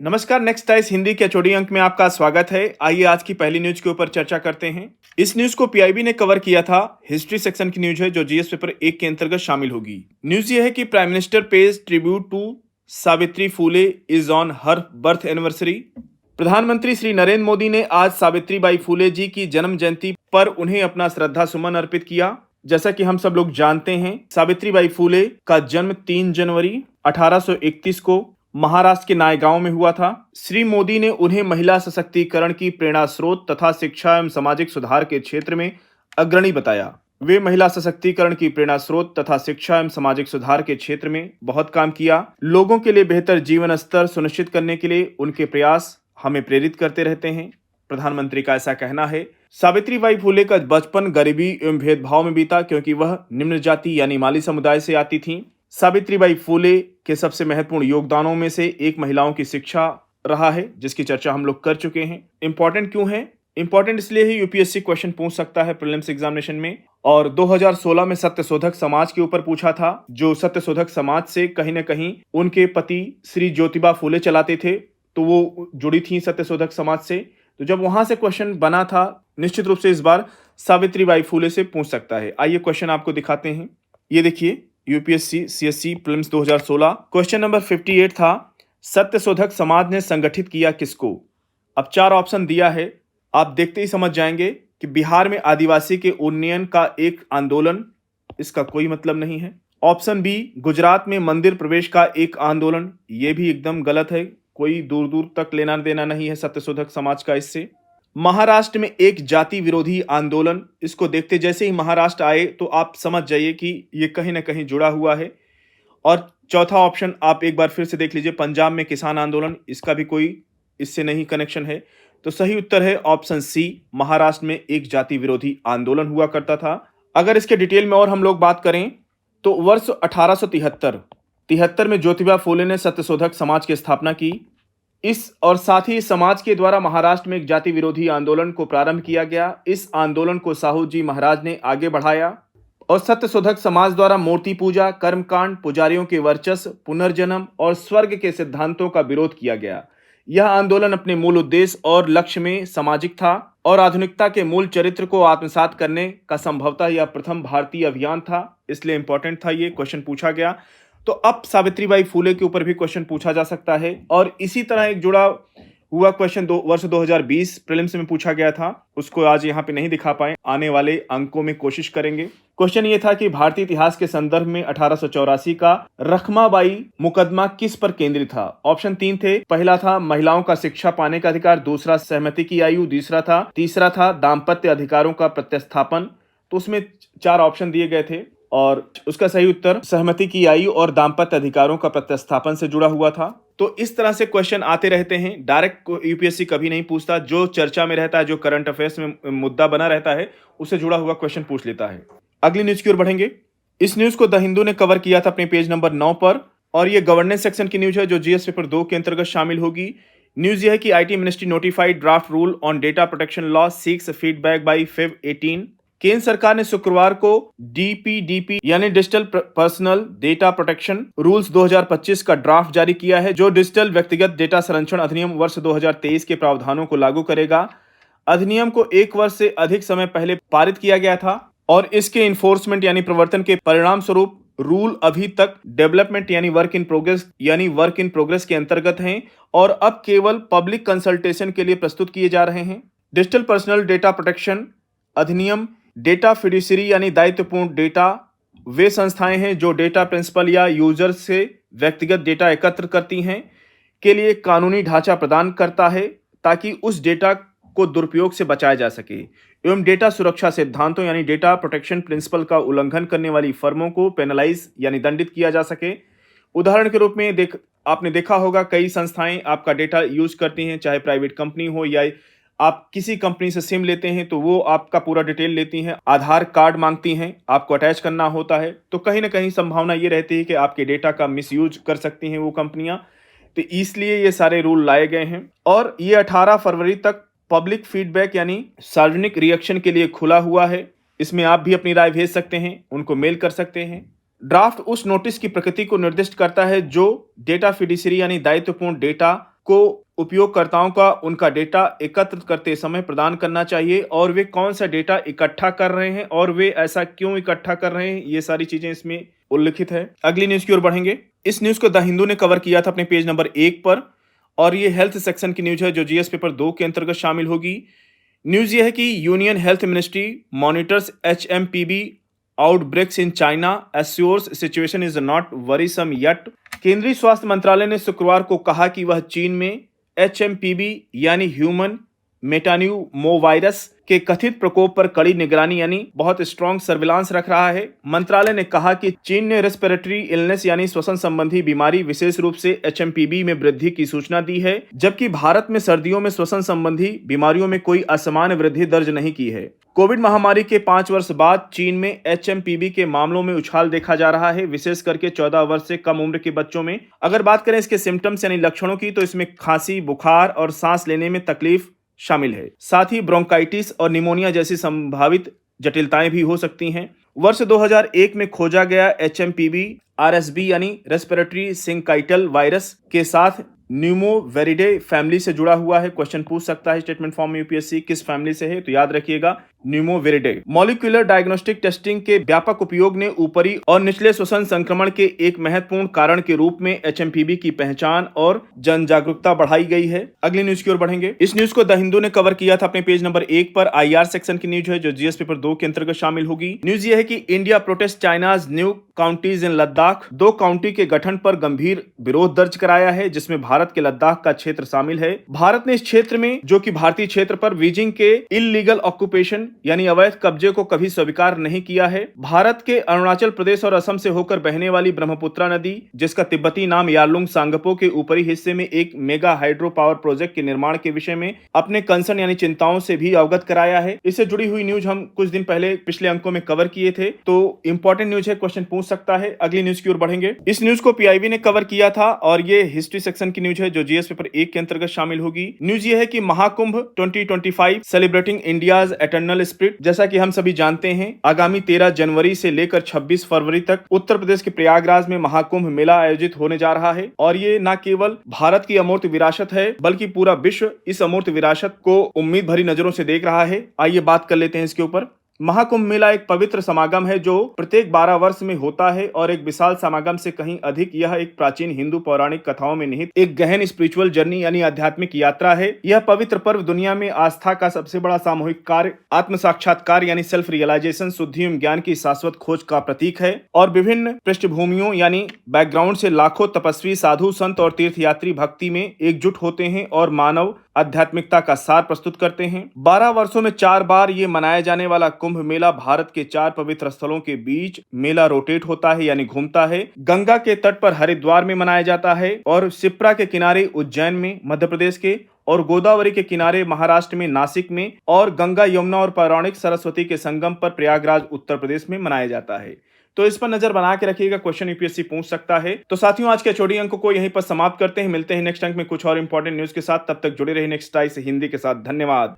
नमस्कार, next eyes Hindi के HOD अंक में आपका स्वागत है। आइए आज की पहली न्यूज के ऊपर चर्चा करते हैं। इस न्यूज को पीआईबी ने कवर किया था। हिस्ट्री सेक्शन की न्यूज है जो जीएस पेपर 1 के अंतर्गत शामिल होगी। न्यूज ये है कि prime minister pays tribute to Savitri Phule is on her birth anniversary. प्रधानमंत्री श्री नरेंद्र मोदी ने आज सावित्रीबाई फुले जी की जन्म जयंती पर उन्हें अपना श्रद्धा सुमन अर्पित किया। जैसा कि हम सब लोग जानते हैं, सावित्रीबाई फुले का जन्म 3 जनवरी 1831 को महाराष्ट्र के नायगांव में हुआ था। श्री मोदी ने उन्हें महिला सशक्तिकरण की प्रेरणा स्रोत तथा शिक्षा एवं सामाजिक सुधार के क्षेत्र में अग्रणी बताया। वे महिला सशक्तिकरण की प्रेरणा स्रोत तथा शिक्षा एवं सामाजिक सुधार के क्षेत्र में बहुत काम किया। लोगों के लिए बेहतर जीवन स्तर सुनिश्चित करने के लिए उनके प्रयास हमें प्रेरित करते रहते हैं। प्रधानमंत्री का ऐसा कहना है। सावित्रीबाई फुले का बचपन गरीबी एवं भेदभाव में बीता, क्योंकि वह निम्न जाति यानी माली समुदाय से आती थीं। सावित्रीबाई फुले के सबसे महत्वपूर्ण योगदानों में से एक महिलाओं की शिक्षा रहा है, जिसकी चर्चा हम लोग कर चुके हैं। इंपॉर्टेंट क्यों है? इंपॉर्टेंट इसलिए ही यूपीएससी क्वेश्चन पूछ सकता है प्रीलिम्स एग्जामिनेशन में। और 2016 में सत्यशोधक समाज के ऊपर पूछा था, जो सत्यशोधक समाज से कहीं ना कहीं उनके पति श्री ज्योतिबा फुले चलाते थे, तो वो जुड़ी थी सत्यशोधक समाज से। तो जब वहां से क्वेश्चन बना था, निश्चित रूप से इस बार सावित्रीबाई फुले से पूछ सकता है। आइए क्वेश्चन आपको दिखाते हैं। ये देखिए, UPSC CSC prelims 2016 question number 58 था, सत्यशोधक समाज ने संगठित किया किसको? अब 4 ऑप्शन दिया है, आप देखते ही समझ जाएंगे कि बिहार में आदिवासी के उन्नयन का एक आंदोलन, इसका कोई मतलब नहीं है। ऑप्शन बी, गुजरात में मंदिर प्रवेश का एक आंदोलन, ये भी एकदम गलत है। कोई दूर दूर तक लेना देना नहीं है सत्यशोधक समाज का इससे। महाराष्ट्र में एक जाति विरोधी आंदोलन, इसको देखते जैसे ही महाराष्ट्र आए तो आप समझ जाइए कि ये कहीं ना कहीं जुड़ा हुआ है। और चौथा ऑप्शन आप एक बार फिर से देख लीजिए, पंजाब में किसान आंदोलन, इसका भी कोई इससे नहीं कनेक्शन है। तो सही उत्तर है ऑप्शन सी, महाराष्ट्र में एक जाति विरोधी आंदोलन हुआ करता था। अगर इसके डिटेल में और हम लोग बात करें तो वर्ष 1873 में ज्योतिबा फुले ने सत्यशोधक समाज की स्थापना की। इस और साथ ही समाज के द्वारा महाराष्ट्र में एक जाति विरोधी आंदोलन को प्रारंभ किया गया। इस आंदोलन को साहू जी महाराज ने आगे बढ़ाया और सत्यशोधक समाज द्वारा मूर्ति पूजा, कर्मकांड, पुजारियों के वर्चस्व, पुनर्जन्म और स्वर्ग के सिद्धांतों का विरोध किया गया। यह आंदोलन अपने मूल उद्देश्य और लक्ष्य में सामाजिक था और आधुनिकता के मूल चरित्र को आत्मसात करने का संभवतः यह प्रथम भारतीय अभियान था, इसलिए इंपॉर्टेंट था, ये क्वेश्चन पूछा गया। तो अब सावित्रीबाई फुले के ऊपर भी क्वेश्चन पूछा जा सकता है। और इसी तरह एक जुड़ा हुआ क्वेश्चन वर्ष 2020 प्रीलिम्स में पूछा गया था, उसको आज यहाँ पे नहीं दिखा पाए, आने वाले अंकों में कोशिश करेंगे। क्वेश्चन ये था कि भारतीय इतिहास के संदर्भ में 1884 का रखमाबाई मुकदमा किस पर केंद्रित था? ऑप्शन 3 थे। पहला था महिलाओं का शिक्षा पाने का अधिकार, दूसरा सहमति की आयु, तीसरा था दाम्पत्य अधिकारों का प्रत्यास्थापन। तो उसमें 4 ऑप्शन दिए गए थे और उसका सही उत्तर सहमति की आयु और दाम्पत्य अधिकारों का प्रत्यास्थापन से जुड़ा हुआ था। तो इस तरह से क्वेश्चन आते रहते हैं। डायरेक्ट यूपीएससी कभी नहीं पूछता, जो चर्चा में रहता है, जो करंट अफेयर्स में मुद्दा बना रहता है, उससे जुड़ा हुआ क्वेश्चन पूछ लेता है। अगली न्यूज की ओर बढ़ेंगे। इस न्यूज को द हिंदू ने कवर किया था अपने पेज नंबर 9 पर और ये गवर्नेंस सेक्शन की न्यूज है जो जीएस पेपर 2 के अंतर्गत शामिल होगी। न्यूज यह है कि IT ministry notified draft rule on data protection law seeks feedback by Feb 18। केंद्र सरकार ने शुक्रवार को डीपीडीपी यानी digital personal data protection rules 2025 का ड्राफ्ट जारी किया है, जो डिजिटल व्यक्तिगत डेटा संरक्षण अधिनियम वर्ष 2023 के प्रावधानों को लागू करेगा। अधिनियम को 1 वर्ष से अधिक समय पहले पारित किया गया था और इसके इन्फोर्समेंट यानी प्रवर्तन के परिणाम स्वरूप रूल अभी तक डेवलपमेंट यानी वर्क इन प्रोग्रेस के अंतर्गत हैं और अब केवल पब्लिक कंसल्टेशन के लिए प्रस्तुत किए जा रहे हैं। डिजिटल पर्सनल डेटा प्रोटेक्शन अधिनियम डेटा फिड्यूसरी यानी दायित्वपूर्ण डेटा वे संस्थाएं हैं जो डेटा प्रिंसिपल या यूजर से व्यक्तिगत डेटा एकत्र करती हैं के लिए कानूनी ढांचा प्रदान करता है ताकि उस डेटा को दुरुपयोग से बचाया जा सके एवं डेटा सुरक्षा सिद्धांतों यानी डेटा प्रोटेक्शन प्रिंसिपल का उल्लंघन करने वाली फर्मों को पेनलाइज यानी दंडित किया जा सके। उदाहरण के रूप में आपने देखा होगा, कई संस्थाएं आपका डेटा यूज करती हैं, चाहे प्राइवेट कंपनी हो या आप किसी कंपनी से सिम लेते हैं तो वो आपका पूरा डिटेल लेती हैं, आधार कार्ड मांगती हैं, आपको अटैच करना होता है। तो कहीं ना कहीं संभावना ये रहती है कि आपके डेटा का मिसयूज कर सकती हैं वो कंपनियां। तो इसलिए ये सारे रूल लाए गए हैं और ये 18 फरवरी तक पब्लिक फीडबैक यानी सार्वजनिक रिएक्शन के लिए खुला हुआ है। इसमें आप भी अपनी राय भेज सकते हैं, उनको मेल कर सकते हैं। ड्राफ्ट उस नोटिस की प्रकृति को निर्दिष्ट करता है जो डेटा फिड्यूसरी यानी दायित्वपूर्ण डेटा को उपयोगकर्ताओं का उनका डेटा एकत्र करते समय प्रदान करना चाहिए और वे कौन सा डेटा इकट्ठा कर रहे हैं और वे ऐसा क्यों इकट्ठा कर रहे हैं, ये सारी चीजें इसमें उल्लिखित है। अगली न्यूज की ओर बढ़ेंगे। इस न्यूज को द हिंदू ने कवर किया था अपने पेज नंबर 1 पर और ये हेल्थ सेक्शन की न्यूज है जो जीएस पेपर 2 के अंतर्गत शामिल होगी। न्यूज ये है कि union health ministry monitors HMPV outbreaks in China, assures situation is not worrisome yet. केंद्रीय स्वास्थ्य मंत्रालय ने शुक्रवार को कहा कि वह चीन में एचएमपीवी यानी ह्यूमन मेटान्यूमोवायरस के कथित प्रकोप पर कड़ी निगरानी यानी बहुत स्ट्रॉन्ग सर्विलांस रख रहा है। मंत्रालय ने कहा कि चीन ने रेस्पिरेटरी इलनेस यानी श्वसन संबंधी बीमारी विशेष रूप से एचएमपीवी में वृद्धि की सूचना दी है, जबकि भारत में सर्दियों में श्वसन संबंधी बीमारियों में कोई असामान्य वृद्धि दर्ज नहीं की है। कोविड महामारी के 5 वर्ष बाद चीन में एचएमपीवी के मामलों में उछाल देखा जा रहा है, विशेष करके 14 वर्ष से कम उम्र के बच्चों में। अगर बात करें इसके सिम्टम्स यानी लक्षणों की, तो इसमें खांसी, बुखार और सांस लेने में तकलीफ शामिल है। साथ ही ब्रोंकाइटिस और निमोनिया जैसी संभावित जटिलताएं भी हो सकती हैं। वर्ष 2001 में खोजा गया एचएमपीवी आरएसबी यानी रेस्पिरेटरी सिंकाइटल वायरस के साथ न्यूमोवेरिडे फैमिली से जुड़ा हुआ है। क्वेश्चन पूछ सकता है स्टेटमेंट फॉर्म में यूपीएससी किस फैमिली से है, तो याद रखिएगा न्यूमोवेरिडे। मॉलिक्यूलर डायग्नोस्टिक टेस्टिंग के व्यापक उपयोग ने ऊपरी और निचले श्वसन संक्रमण के एक महत्वपूर्ण कारण के रूप में एचएमपीवी की पहचान और जन जागरूकता बढ़ाई गई है। अगली न्यूज की ओर बढ़ेंगे। इस न्यूज को द हिंदू ने कवर किया था अपने पेज नंबर 1 पर। आईआर सेक्शन की न्यूज है जो जीएस पेपर 2 के अंतर्गत शामिल होगी। न्यूज ये है कि India protest China's new counties in Ladakh. 2 county के गठन पर गंभीर विरोध दर्ज कराया है, जिसमें भारत के लद्दाख का क्षेत्र शामिल है। भारत ने इस क्षेत्र में, जो कि भारतीय क्षेत्र पर बीजिंग के इल्लीगल ऑक्यूपेशन यानी अवैध कब्जे को कभी स्वीकार नहीं किया है। भारत के अरुणाचल प्रदेश और असम से होकर बहने वाली ब्रह्मपुत्रा नदी, जिसका तिब्बती नाम यारलुंग सांगपो, के ऊपरी हिस्से में एक मेगा हाइड्रो पावर प्रोजेक्ट के निर्माण के विषय में अपने कंसर्न यानी चिंताओं से भी अवगत कराया है। इससे जुड़ी हुई न्यूज हम कुछ दिन पहले पिछले अंकों में कवर किए थे, तो इंपॉर्टेंट न्यूज है, क्वेश्चन पूछ सकता है। अगली न्यूज की ओर बढ़ेंगे। इस न्यूज को पीआईबी ने कवर किया था और ये हिस्ट्री सेक्शन की न्यूज है जो जीएस पेपर 1 के अंतर्गत शामिल होगी। न्यूज ये है कि Mahakumbh 2025 celebrating India's eternal spirit, जैसा कि हम सभी जानते हैं, आगामी 13 जनवरी से लेकर 26 फरवरी तक उत्तर प्रदेश के प्रयागराज में महाकुंभ मेला आयोजित होने जा रहा है। और ये न केवल भारत की अमूर्त विरासत है, बल्कि पूरा विश्व इस अमूर्त विरासत को उम्मीद भरी नजरों से देख रहा है। आइए बात कर लेते हैं इसके ऊपर। महाकुंभ मेला एक पवित्र समागम है जो प्रत्येक 12 वर्ष में होता है और एक विशाल समागम से कहीं अधिक यह एक प्राचीन हिंदू पौराणिक कथाओं में निहित एक गहन स्पिरिचुअल जर्नी यानी आध्यात्मिक यात्रा है। यह पवित्र पर्व दुनिया में आस्था का सबसे बड़ा सामूहिक कार्य, आत्म साक्षात्कार यानी सेल्फ रियलाइजेशन, शुद्धि एवं ज्ञान की शाश्वत खोज का प्रतीक है और विभिन्न पृष्ठभूमियों यानी बैकग्राउंड से लाखों तपस्वी, साधु, संत और तीर्थयात्री भक्ति में एकजुट होते हैं और मानव आध्यात्मिकता का सार प्रस्तुत करते हैं। 12 वर्षों में 4 बार ये मनाया जाने वाला कुंभ मेला भारत के 4 पवित्र स्थलों के बीच मेला रोटेट होता है यानी घूमता है। गंगा के तट पर हरिद्वार में मनाया जाता है और शिप्रा के किनारे उज्जैन में मध्य प्रदेश के, और गोदावरी के किनारे महाराष्ट्र में नासिक में, और गंगा, यमुना और पौराणिक सरस्वती के संगम पर प्रयागराज उत्तर प्रदेश में मनाया जाता है। तो इस पर नजर बना के रखिएगा, क्वेश्चन यूपीएससी पूछ सकता है। तो साथियों, आज के छोटी अंक को यहीं पर समाप्त करते हैं। मिलते हैं नेक्स्ट अंक में कुछ और इंपॉर्टेंट न्यूज के साथ। तब तक जुड़े रहिए नेक्स्ट आई से हिंदी के साथ। धन्यवाद।